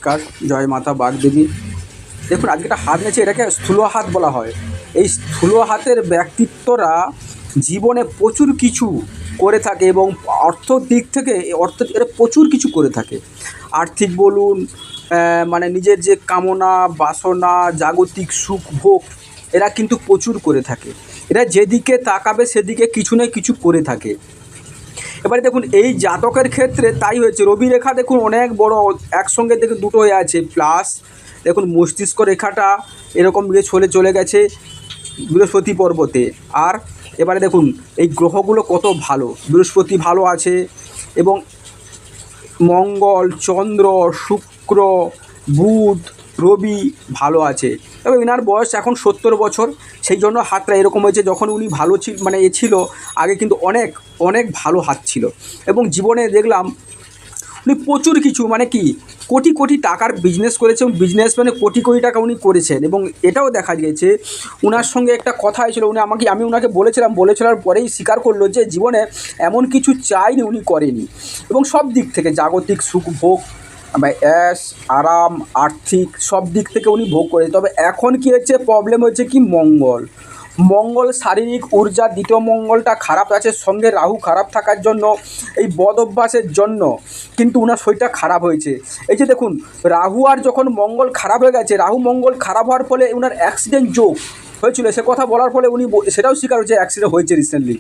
নমস্কার, জয় মাতা বাগদেবী। দেখুন, আজকে একটা হাত নিয়েছে, এটাকে স্থূল হাত বলা হয়। এই স্থূল হাতের ব্যক্তিত্বরা জীবনে প্রচুর কিছু করে থাকে এবং অর্থ দিক থেকে এরা প্রচুর কিছু করে থাকে। আর্থিক বলুন, মানে নিজের যে কামনা বাসনা, জাগতিক সুখ ভোগ, এরা কিন্তু প্রচুর করে থাকে। এরা যেদিকে তাকাবে সেদিকে কিছু না কিছু করে থাকে। এবারে দেখুন, এই জাতকের ক্ষেত্রে তাই হয়েছে। রবি রেখা দেখুন অনেক বড়, একসঙ্গে দেখুন দুটো হয়ে আছে, প্লাস দেখুন মস্তিষ্ক রেখাটা এরকম গিয়ে চলে গেছে বৃহস্পতি পর্বতে। আর এবারে দেখুন এই গ্রহগুলো কত ভালো, বৃহস্পতি ভালো আছে এবং মঙ্গল, চন্দ্র, শুক্র, বুধ, রবি ভালো আছে। তবে এনার বয়স এখন 70 বছর, সেই জন্য হাতটা এরকম হয়েছে। যখন উনি ভালো ছিল, মানে ছিল আগে, কিন্তু অনেক অনেক ভালো হাত ছিল এবং জীবনে দেখলাম উনি প্রচুর কিছু, মানে কি কোটি কোটি টাকার বিজনেস করেছেন। বিজনেস মানে কোটি কোটি টাকা উনি করেছেন। এবং এটাও দেখা গিয়েছে, ওনার সঙ্গে একটা কথা হয়েছিল, আমি ওনাকে বলেছিলাম পরেই স্বীকার করলো যে জীবনে এমন কিছু চাইনি উনি করেনি। এবং সব দিক থেকে জাগতিক সুখ ভোগ, অ্যাশ আরাম, আর্থিক সব দিক থেকে উনি ভোগ করেছে। তবে এখন কী হচ্ছে, প্রবলেম হচ্ছে কি, মঙ্গল শারীরিক ঊর্জা, দ্বিতীয় মঙ্গলটা খারাপ আছে, সঙ্গে রাহু খারাপ থাকার জন্য, এই বদ অভ্যাসের জন্য কিন্তু ওনার শরীরটা খারাপ হয়েছে। এই যে দেখুন, রাহু আর যখন মঙ্গল খারাপ হয়ে গেছে, রাহু মঙ্গল খারাপ হওয়ার ফলে ওনার অ্যাক্সিডেন্ট যোগ হয়েছিল। সে কথা বলার ফলে উনি সেটাও স্বীকার হচ্ছে অ্যাক্সিডেন্ট হয়েছে রিসেন্টলি।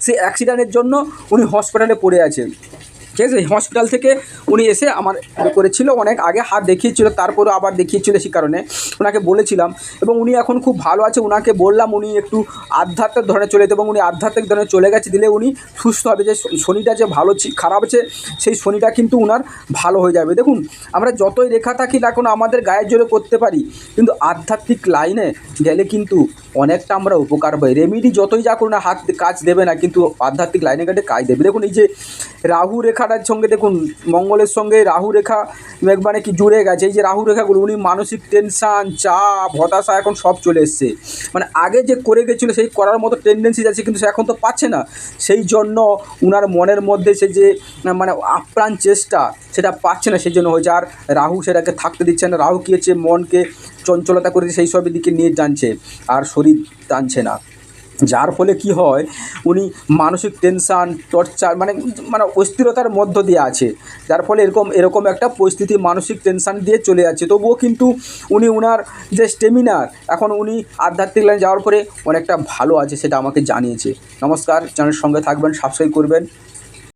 সেই অ্যাক্সিডেন্টের জন্য উনি হসপিটালে পড়ে আছেন। ঠিক আছে, হসপিটাল থেকে উনি এসে আমার করেছিল, অনেক আগে হাত দেখিয়েছিল, তারপরে আবার দেখিয়েছিল। সেই কারণে ওনাকে বলেছিলাম এবং উনি এখন খুব ভালো আছে। ওনাকে বললাম উনি একটু আধ্যাত্মিক ধরনের চলে যেতে, এবং উনি আধ্যাত্মিক ধরনের চলে গেছে, দিলে উনি সুস্থ হবে। যে শনিটা যে খারাপ আছে, সেই শনিটা কিন্তু উনার ভালো হয়ে যাবে। দেখুন, আমরা যতই রেখা থাকি না কোনো আমাদের গায়ের জোরে করতে পারি, কিন্তু আধ্যাত্মিক লাইনে গেলে কিন্তু অনেকটা আমরা উপকার পাই। রেমিডি যতই যা করুন না, হাত কাজ দেবে না, কিন্তু আধ্যাত্মিক লাইনে গেলে কাজ দেবে। দেখুন, এই যে রাহু রেখাটার সঙ্গে দেখুন মঙ্গলের সঙ্গে রাহু রেখা মানে কি জুড়ে গেছে। এই যে রাহু রেখাগুলো, উনি মানসিক টেনশান, চাপ, হতাশা এখন সব চলে এসছে। মানে আগে যে করে গেছিলো সেই করার মতো টেন্ডেন্সি আছে, কিন্তু সে এখন তো পাচ্ছে না। সেই জন্য উনার মনের মধ্যে সে যে মানে আপ্রাণ চেষ্টা, সেটা পাচ্ছে না, সেই জন্য হয়েছে। আর রাহু সেটাকে থাকতে দিচ্ছে না। রাহু কী হচ্ছে, মনকে চঞ্চলতা করে সেই সবের দিকে নিয়ে টানছে, আর শরীর টানছে না। যার ফলে কি হয়, উনি মানসিক টেনশান, টর্চার, মানে অস্থিরতার মধ্য দিয়ে আছে। যার ফলে এরকম একটা পরিস্থিতি, মানসিক টেনশান দিয়ে চলে যাচ্ছে। তবুও কিন্তু উনি ওনার যে স্টেমিনার, এখন উনি আধ্যাত্মিক লাইনে যাওয়ার পরে অনেকটা ভালো আছে, সেটা আমাকে জানিয়েছে। নমস্কার, চ্যানেলের সঙ্গে থাকবেন, সাবস্ক্রাইব করবেন।